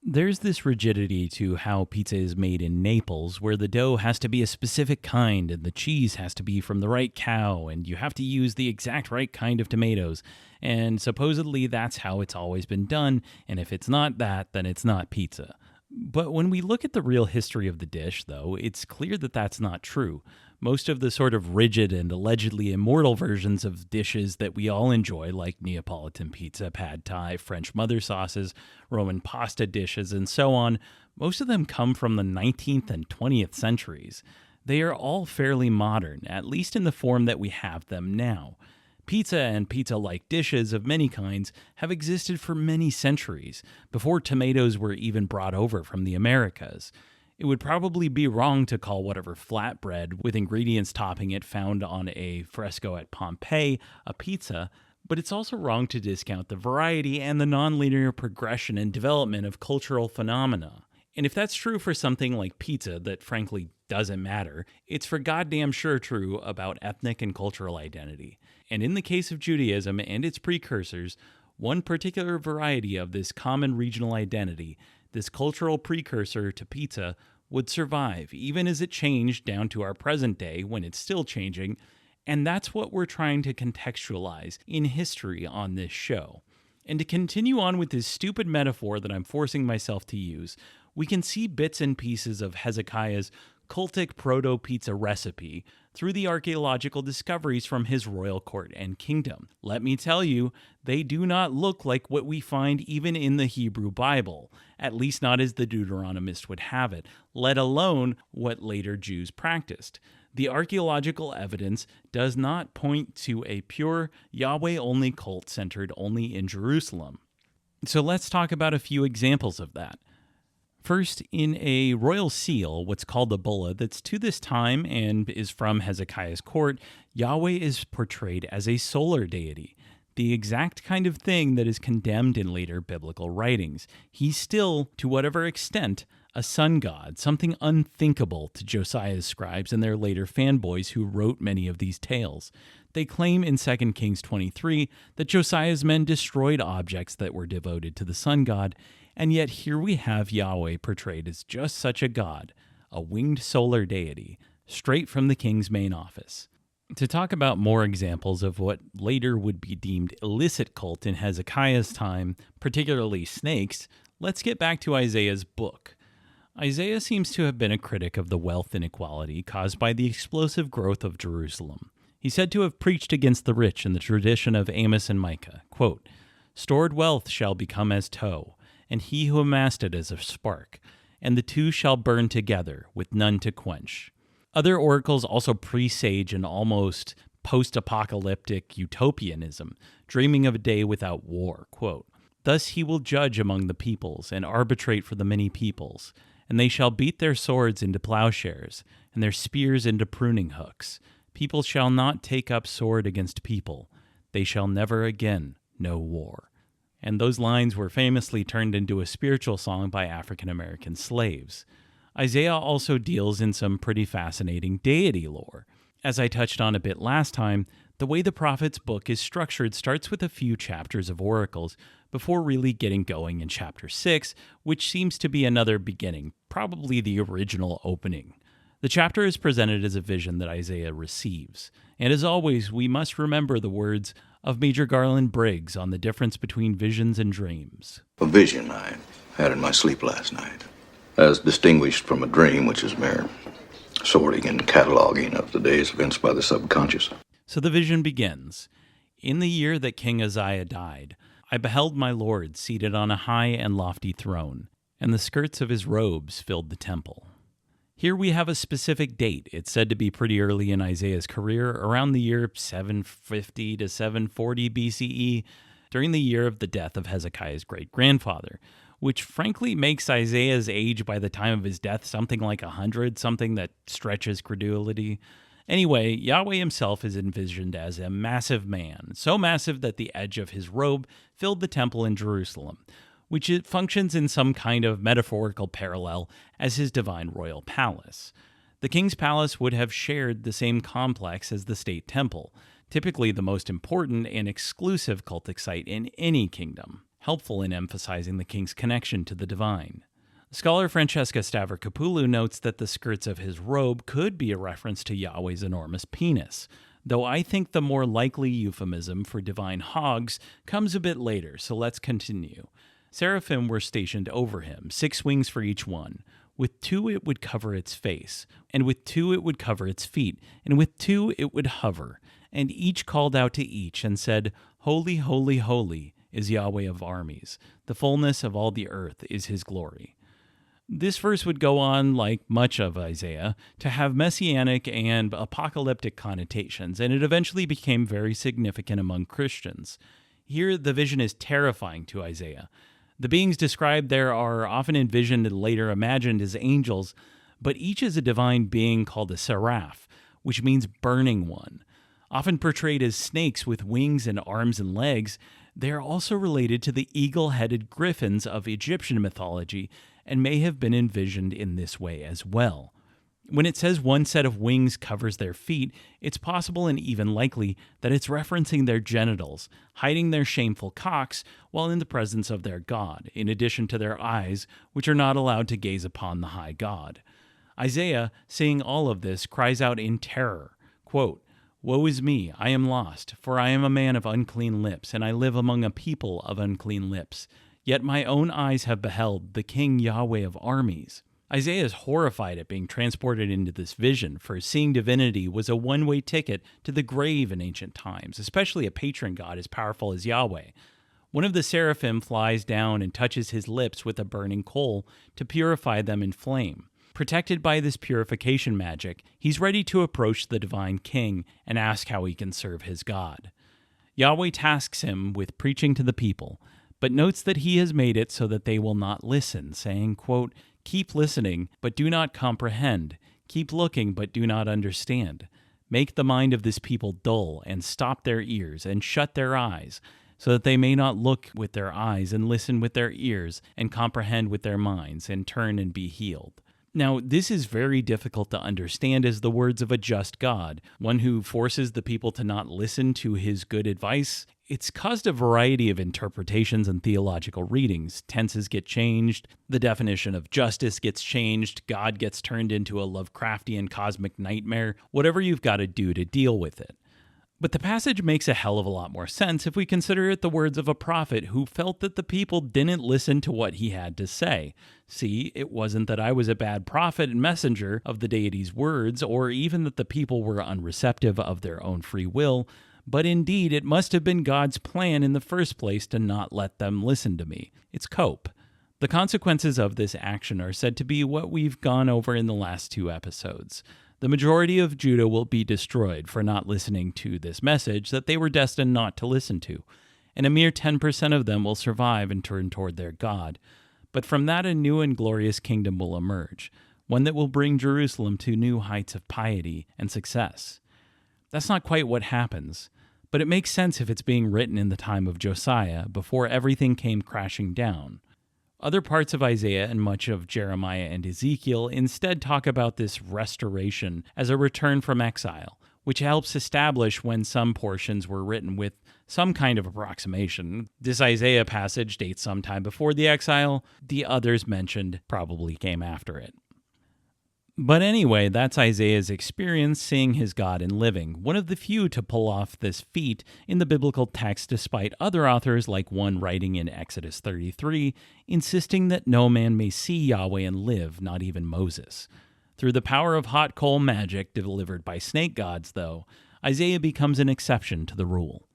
There's this rigidity to how pizza is made in Naples, where the dough has to be a specific kind and the cheese has to be from the right cow and you have to use the exact right kind of tomatoes. And supposedly that's how it's always been done, and if it's not that, then it's not pizza. But when we look at the real history of the dish, though, it's clear that that's not true. Most of the sort of rigid and allegedly immortal versions of dishes that we all enjoy, like Neapolitan pizza, pad thai, French mother sauces, Roman pasta dishes, and so on, most of them come from the 19th and 20th centuries. They are all fairly modern, at least in the form that we have them now. Pizza and pizza-like dishes of many kinds have existed for many centuries, before tomatoes were even brought over from the Americas. It would probably be wrong to call whatever flatbread with ingredients topping it found on a fresco at Pompeii a pizza, but it's also wrong to discount the variety and the nonlinear progression and development of cultural phenomena. And if that's true for something like pizza that frankly doesn't matter, it's for goddamn sure true about ethnic and cultural identity. And in the case of Judaism and its precursors, one particular variety of this common regional identity, this cultural precursor to pizza, would survive, even as it changed down to our present day when it's still changing, and that's what we're trying to contextualize in history on this show. And to continue on with this stupid metaphor that I'm forcing myself to use, we can see bits and pieces of Hezekiah's cultic proto-pizza recipe, through the archaeological discoveries from his royal court and kingdom. Let me tell you, they do not look like what we find even in the Hebrew Bible, at least not as the Deuteronomist would have it, let alone what later Jews practiced. The archaeological evidence does not point to a pure Yahweh-only cult centered only in Jerusalem. So let's talk about a few examples of that. First, in a royal seal, what's called a bulla, that's to this time and is from Hezekiah's court, Yahweh is portrayed as a solar deity, the exact kind of thing that is condemned in later biblical writings. He's still, to whatever extent, a sun god, something unthinkable to Josiah's scribes and their later fanboys who wrote many of these tales. They claim in 2 Kings 23 that Josiah's men destroyed objects that were devoted to the sun god, and yet here we have Yahweh portrayed as just such a god, a winged solar deity, straight from the king's main office. To talk about more examples of what later would be deemed illicit cult in Hezekiah's time, particularly snakes, let's get back to Isaiah's book. Isaiah seems to have been a critic of the wealth inequality caused by the explosive growth of Jerusalem. He's said to have preached against the rich in the tradition of Amos and Micah. Quote, "Stored wealth shall become as tow, and he who amassed it as a spark, and the two shall burn together, with none to quench." Other oracles also presage an almost post-apocalyptic utopianism, dreaming of a day without war. Quote, "Thus he will judge among the peoples, and arbitrate for the many peoples, and they shall beat their swords into plowshares, and their spears into pruning hooks. People shall not take up sword against people. They shall never again know war." And those lines were famously turned into a spiritual song by African-American slaves. Isaiah also deals in some pretty fascinating deity lore. As I touched on a bit last time, the way the prophet's book is structured starts with a few chapters of oracles before really getting going in chapter 6, which seems to be another beginning, probably the original opening. The chapter is presented as a vision that Isaiah receives. And as always, we must remember the words of Major Garland Briggs on the difference between visions and dreams. A vision I had in my sleep last night, as distinguished from a dream, which is mere sorting and cataloging of the day's events by the subconscious. So the vision begins. "In the year that King Uzziah died, I beheld my Lord seated on a high and lofty throne, and the skirts of his robes filled the temple." Here we have a specific date. It's said to be pretty early in Isaiah's career, around the year 750 to 740 BCE, during the year of the death of Hezekiah's great-grandfather, which frankly makes Isaiah's age by the time of his death something like 100, something that stretches credulity. Anyway, Yahweh himself is envisioned as a massive man, so massive that the edge of his robe filled the temple in Jerusalem, which it functions in some kind of metaphorical parallel as his divine royal palace. The king's palace would have shared the same complex as the state temple, typically the most important and exclusive cultic site in any kingdom, helpful in emphasizing the king's connection to the divine. Scholar Francesca Stavrakopoulou notes that the skirts of his robe could be a reference to Yahweh's enormous penis, though I think the more likely euphemism for divine hogs comes a bit later, so let's continue. Seraphim were stationed over him, 6 wings for each one. With 2 it would cover its face, and with 2 it would cover its feet, and with 2 it would hover. And each called out to each and said, "Holy, holy, holy is Yahweh of armies. The fullness of all the earth is his glory." This verse would go on, like much of Isaiah, to have messianic and apocalyptic connotations, and it eventually became very significant among Christians. Here, the vision is terrifying to Isaiah. The beings described there are often envisioned and later imagined as angels, but each is a divine being called a seraph, which means burning one. Often portrayed as snakes with wings and arms and legs, they are also related to the eagle-headed griffins of Egyptian mythology and may have been envisioned in this way as well. When it says one set of wings covers their feet, it's possible and even likely that it's referencing their genitals, hiding their shameful cocks while in the presence of their God, in addition to their eyes, which are not allowed to gaze upon the high God. Isaiah, seeing all of this, cries out in terror, quote, "Woe is me, I am lost, for I am a man of unclean lips, and I live among a people of unclean lips. Yet my own eyes have beheld the King Yahweh of armies." Isaiah is horrified at being transported into this vision, for seeing divinity was a one-way ticket to the grave in ancient times, especially a patron god as powerful as Yahweh. One of the seraphim flies down and touches his lips with a burning coal to purify them in flame. Protected by this purification magic, he's ready to approach the divine king and ask how he can serve his God. Yahweh tasks him with preaching to the people, but notes that he has made it so that they will not listen, saying, quote, "Keep listening, but do not comprehend. Keep looking, but do not understand. Make the mind of this people dull, and stop their ears, and shut their eyes, so that they may not look with their eyes, and listen with their ears, and comprehend with their minds, and turn and be healed." Now, this is very difficult to understand as the words of a just God, one who forces the people to not listen to his good advice. It's caused a variety of interpretations and theological readings. Tenses get changed, the definition of justice gets changed, God gets turned into a Lovecraftian cosmic nightmare, whatever you've got to do to deal with it. But the passage makes a hell of a lot more sense if we consider it the words of a prophet who felt that the people didn't listen to what he had to say. See, it wasn't that I was a bad prophet and messenger of the deity's words, or even that the people were unreceptive of their own free will, but indeed it must have been God's plan in the first place to not let them listen to me. It's cope. The consequences of this action are said to be what we've gone over in the last 2 episodes. The majority of Judah will be destroyed for not listening to this message that they were destined not to listen to, and a mere 10% of them will survive and turn toward their God. But from that a new and glorious kingdom will emerge, one that will bring Jerusalem to new heights of piety and success. That's not quite what happens, but it makes sense if it's being written in the time of Josiah, before everything came crashing down. Other parts of Isaiah and much of Jeremiah and Ezekiel instead talk about this restoration as a return from exile, which helps establish when some portions were written with some kind of approximation. This Isaiah passage dates sometime before the exile. The others mentioned probably came after it. But anyway, that's Isaiah's experience seeing his God and living, one of the few to pull off this feat in the biblical text despite other authors, like one writing in Exodus 33, insisting that no man may see Yahweh and live, not even Moses. Through the power of hot coal magic delivered by snake gods, though, Isaiah becomes an exception to the rule.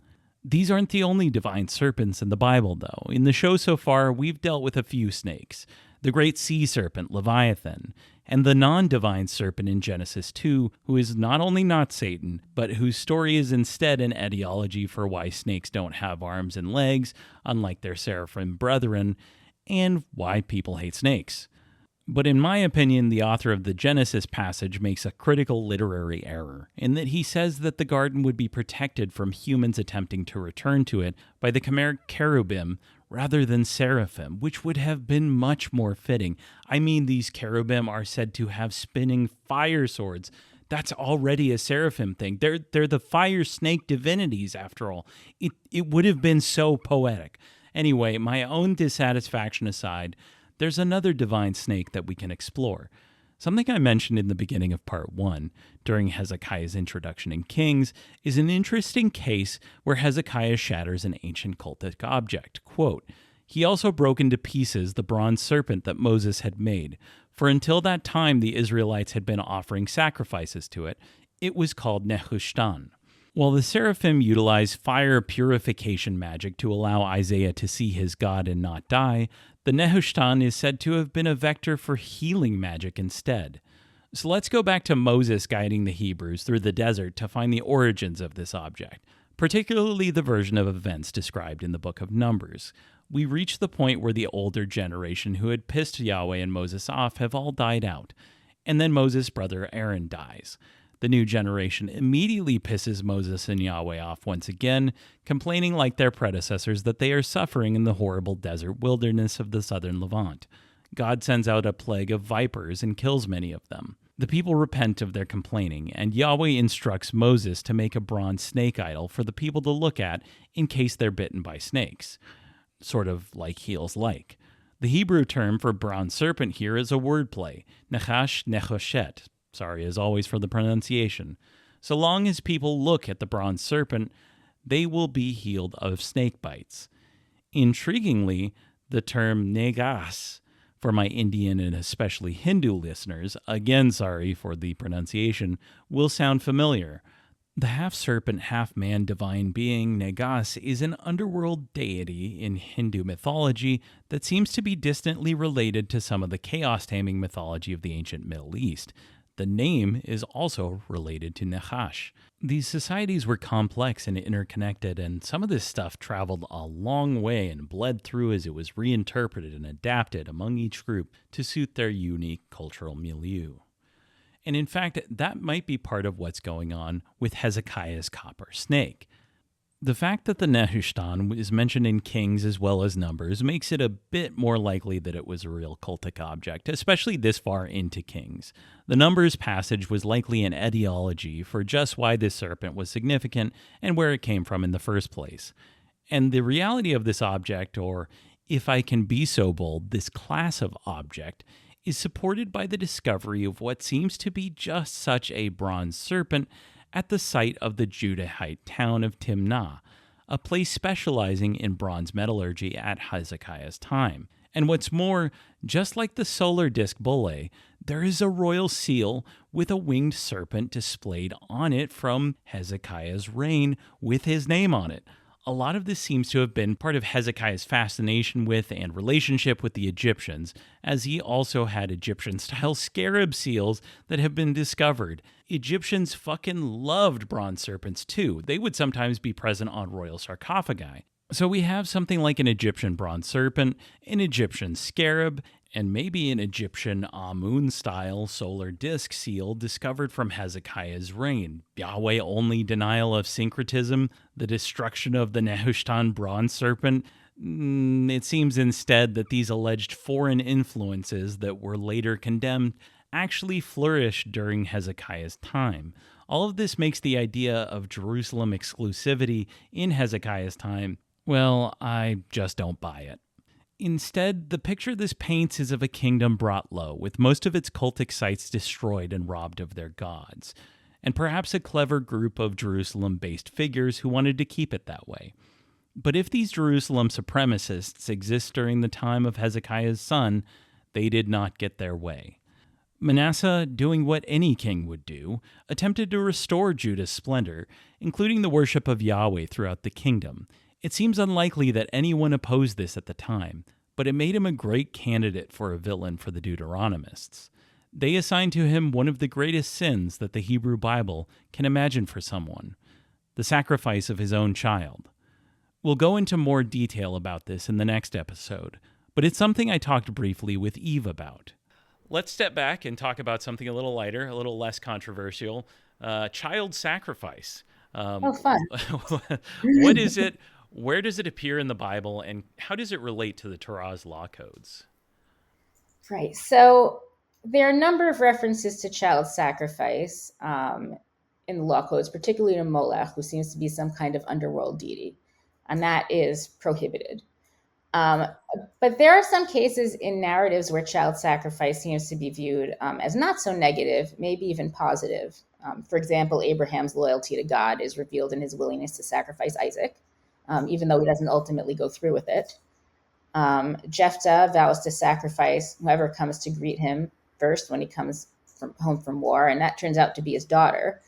These aren't the only divine serpents in the Bible, though. In the show so far, we've dealt with a few snakes. The great sea serpent, Leviathan, and the non-divine serpent in Genesis 2, who is not only not Satan, but whose story is instead an etiology for why snakes don't have arms and legs, unlike their seraphim brethren, and why people hate snakes. But in my opinion, the author of the Genesis passage makes a critical literary error, in that he says that the garden would be protected from humans attempting to return to it by the chimeric cherubim rather than seraphim, which would have been much more fitting. I mean, these cherubim are said to have spinning fire swords. That's already a seraphim thing. They're the fire snake divinities, after all. It would have been so poetic. Anyway, my own dissatisfaction aside, there's another divine snake that we can explore. Something I mentioned in the beginning of part 1, during Hezekiah's introduction in Kings, is an interesting case where Hezekiah shatters an ancient cultic object. Quote, "He also broke into pieces the bronze serpent that Moses had made, for until that time the Israelites had been offering sacrifices to it. It was called Nehushtan." While the seraphim utilize fire purification magic to allow Isaiah to see his God and not die, the Nehushtan is said to have been a vector for healing magic instead. So let's go back to Moses guiding the Hebrews through the desert to find the origins of this object, particularly the version of events described in the book of Numbers. We reach the point where the older generation who had pissed Yahweh and Moses off have all died out, and then Moses' brother Aaron dies. The new generation immediately pisses Moses and Yahweh off once again, complaining like their predecessors that they are suffering in the horrible desert wilderness of the southern Levant. God sends out a plague of vipers and kills many of them. The people repent of their complaining, and Yahweh instructs Moses to make a bronze snake idol for the people to look at in case they're bitten by snakes. Sort of like heels like. The Hebrew term for bronze serpent here is a wordplay, nechash nechoshet. Sorry, as always, for the pronunciation. So long as people look at the bronze serpent, they will be healed of snake bites. Intriguingly, the term negas For my Indian and especially Hindu listeners, again sorry for the pronunciation, will sound familiar. The half-serpent, half-man divine being, Nagas, is an underworld deity in Hindu mythology that seems to be distantly related to some of the chaos-taming mythology of the ancient Middle East. The name is also related to Nahash. These societies were complex and interconnected, and some of this stuff traveled a long way and bled through as it was reinterpreted and adapted among each group to suit their unique cultural milieu. And in fact, that might be part of what's going on with Hezekiah's copper snake. The fact that the Nehushtan is mentioned in Kings as well as Numbers makes it a bit more likely that it was a real cultic object, especially this far into Kings. The Numbers passage was likely an etiology for just why this serpent was significant and where it came from in the first place. And the reality of this object, or if I can be so bold, this class of object, is supported by the discovery of what seems to be just such a bronze serpent at the site of the Judahite town of Timnah, a place specializing in bronze metallurgy at Hezekiah's time. And what's more, just like the solar disk bulle, there is a royal seal with a winged serpent displayed on it from Hezekiah's reign with his name on it. A lot of this seems to have been part of Hezekiah's fascination with and relationship with the Egyptians, as he also had Egyptian-style scarab seals that have been discovered. Egyptians fucking loved bronze serpents too. They would sometimes be present on royal sarcophagi. So we have something like an Egyptian bronze serpent, an Egyptian scarab, and maybe an Egyptian Amun-style solar disk seal discovered from Hezekiah's reign. Yahweh-only denial of syncretism, the destruction of the Nehushtan bronze serpent. It seems instead that these alleged foreign influences that were later condemned actually flourished during Hezekiah's time. All of this makes the idea of Jerusalem exclusivity in Hezekiah's time, well, I just don't buy it. Instead, the picture this paints is of a kingdom brought low, with most of its cultic sites destroyed and robbed of their gods, and perhaps a clever group of Jerusalem-based figures who wanted to keep it that way. But if these Jerusalem supremacists exist during the time of Hezekiah's son, they did not get their way. Manasseh, doing what any king would do, attempted to restore Judah's splendor, including the worship of Yahweh throughout the kingdom. It seems unlikely that anyone opposed this at the time, but it made him a great candidate for a villain for the Deuteronomists. They assigned to him one of the greatest sins that the Hebrew Bible can imagine for someone, the sacrifice of his own child. We'll go into more detail about this in the next episode, but it's something I talked briefly with Eve about. Let's step back and talk about something a little lighter, a little less controversial, child sacrifice. Fun. What is it? Where does it appear in the Bible, and how does it relate to the Torah's law codes? Right. So there are a number of references to child sacrifice in the law codes, particularly in Molech, who seems to be some kind of underworld deity, and that is prohibited. But there are some cases in narratives where child sacrifice seems to be viewed as not so negative, maybe even positive. For example, Abraham's loyalty to God is revealed in his willingness to sacrifice Isaac, even though he doesn't ultimately go through with it. Jephthah vows to sacrifice whoever comes to greet him first when he comes home from war, and that turns out to be his daughter,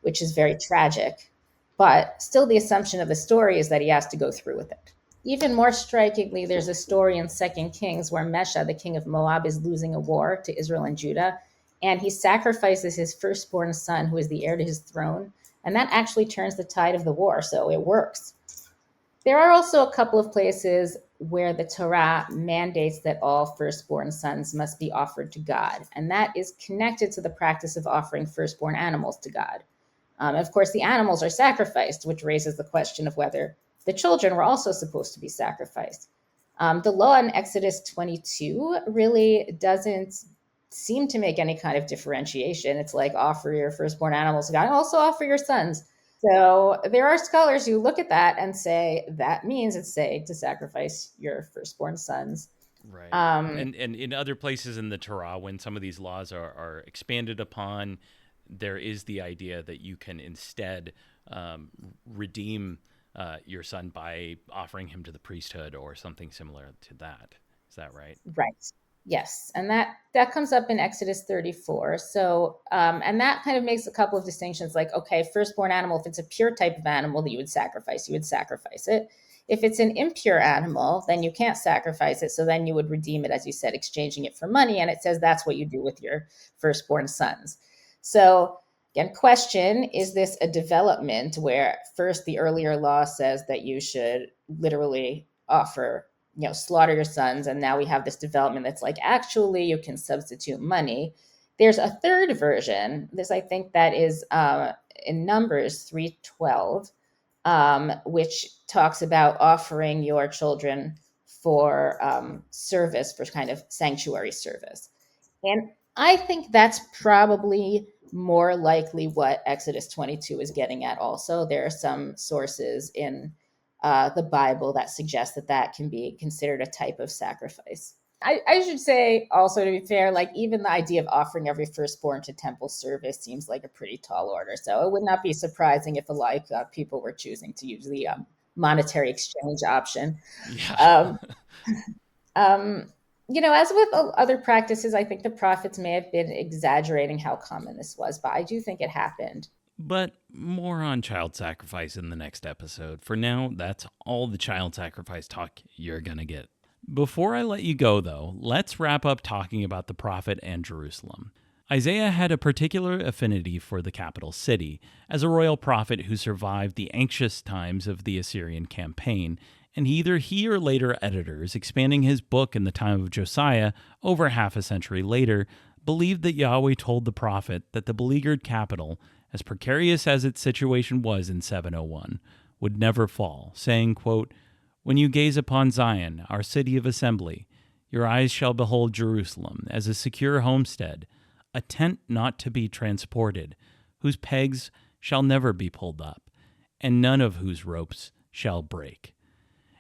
which is very tragic. But still, the assumption of the story is that he has to go through with it. Even more strikingly, there's a story in 2 Kings where Mesha, the king of Moab, is losing a war to Israel and Judah, and he sacrifices his firstborn son, who is the heir to his throne, and that actually turns the tide of the war, so it works. There are also a couple of places where the Torah mandates that all firstborn sons must be offered to God, and that is connected to the practice of offering firstborn animals to God. Of course, the animals are sacrificed, which raises the question of whether the children were also supposed to be sacrificed. The law in Exodus 22 really doesn't seem to make any kind of differentiation. It's like, offer your firstborn animals to God, and also offer your sons. So there are scholars who look at that and say that means it's safe to sacrifice your firstborn sons. Right. And in other places in the Torah, when some of these laws are expanded upon, there is the idea that you can instead redeem your son by offering him to the priesthood or something similar to that. Is that right? Right. Yes, and that comes up in Exodus 34. So, and that kind of makes a couple of distinctions. Like, okay, firstborn animal, if it's a pure type of animal that you would sacrifice it. If it's an impure animal, then you can't sacrifice it. So then you would redeem it, as you said, exchanging it for money. And it says that's what you do with your firstborn sons. So again, question, is this a development where first the earlier law says that you should literally offer, slaughter your sons, and now we have this development that's like, actually, you can substitute money. There's a third version. This, I think, that is in Numbers 3:12, which talks about offering your children for service, for kind of sanctuary service. And I think that's probably more likely what Exodus 22 is getting at also. There are some sources in the Bible that suggest that can be considered a type of sacrifice. I should say also, to be fair, like even the idea of offering every firstborn to temple service seems like a pretty tall order. So it would not be surprising if people were choosing to use the monetary exchange option. Yeah. As with other practices, I think the prophets may have been exaggerating how common this was, but I do think it happened. But more on child sacrifice in the next episode. For now, that's all the child sacrifice talk you're going to get. Before I let you go, though, let's wrap up talking about the prophet and Jerusalem. Isaiah had a particular affinity for the capital city, as a royal prophet who survived the anxious times of the Assyrian campaign, and either he or later editors, expanding his book in the time of Josiah over half a century later, believed that Yahweh told the prophet that the beleaguered capital, as precarious as its situation was in 701, would never fall, saying, quote, "When you gaze upon Zion, our city of assembly, your eyes shall behold Jerusalem as a secure homestead, a tent not to be transported, whose pegs shall never be pulled up, and none of whose ropes shall break."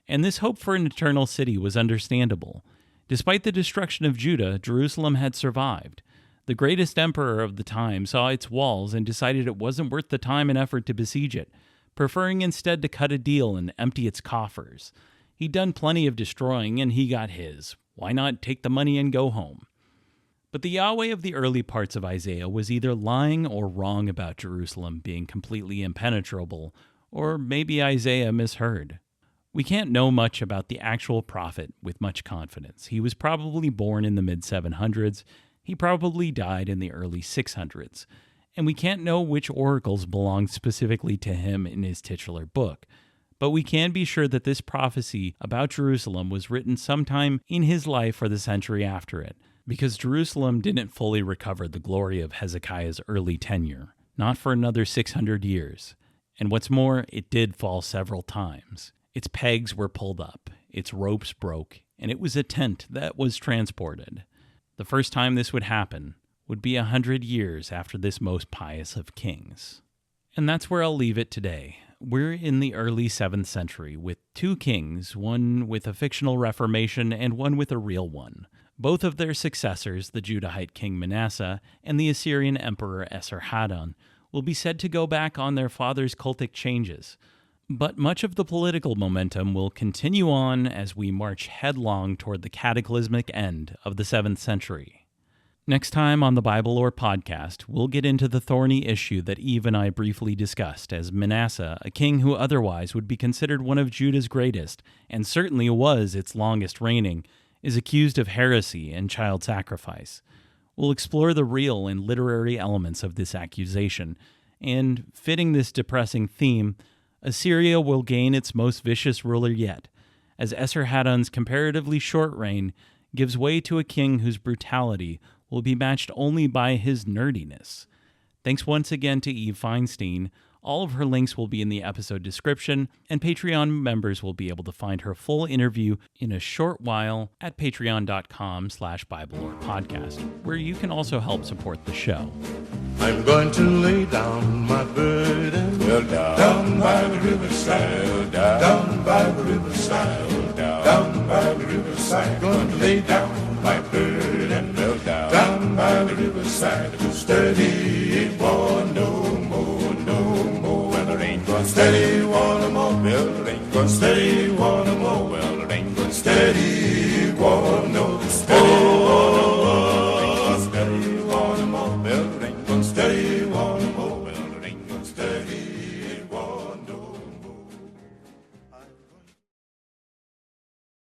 And this hope for an eternal city was understandable. Despite the destruction of Judah, Jerusalem had survived. The greatest emperor of the time saw its walls and decided it wasn't worth the time and effort to besiege it, preferring instead to cut a deal and empty its coffers. He'd done plenty of destroying, and he got his. Why not take the money and go home? But the Yahweh of the early parts of Isaiah was either lying or wrong about Jerusalem being completely impenetrable, or maybe Isaiah misheard. We can't know much about the actual prophet with much confidence. He was probably born in the mid-700s. He probably died in the early 600s. And we can't know which oracles belonged specifically to him in his titular book. But we can be sure that this prophecy about Jerusalem was written sometime in his life or the century after it, because Jerusalem didn't fully recover the glory of Hezekiah's early tenure, not for another 600 years. And what's more, it did fall several times. Its pegs were pulled up, its ropes broke, and it was a tent that was transported. The first time this would happen would be 100 years after this most pious of kings. And that's where I'll leave it today. We're in the early 7th century with two kings, one with a fictional reformation and one with a real one. Both of their successors, the Judahite King Manasseh and the Assyrian Emperor Esarhaddon, will be said to go back on their father's cultic changes. But much of the political momentum will continue on as we march headlong toward the cataclysmic end of the 7th century. Next time on the Bible Lore podcast, we'll get into the thorny issue that Eve and I briefly discussed, as Manasseh, a king who otherwise would be considered one of Judah's greatest, and certainly was its longest reigning, is accused of heresy and child sacrifice. We'll explore the real and literary elements of this accusation, and, fitting this depressing theme, Assyria will gain its most vicious ruler yet, as Esarhaddon's comparatively short reign gives way to a king whose brutality will be matched only by his nerdiness. Thanks once again to Eve Feinstein. All of her links will be in the episode description, and Patreon members will be able to find her full interview in a short while at patreon.com/BibleLorePodcast, where you can also help support the show. I'm going to lay down my burden, well, down by the riverside, down by the riverside, down by the riverside. Going to lay down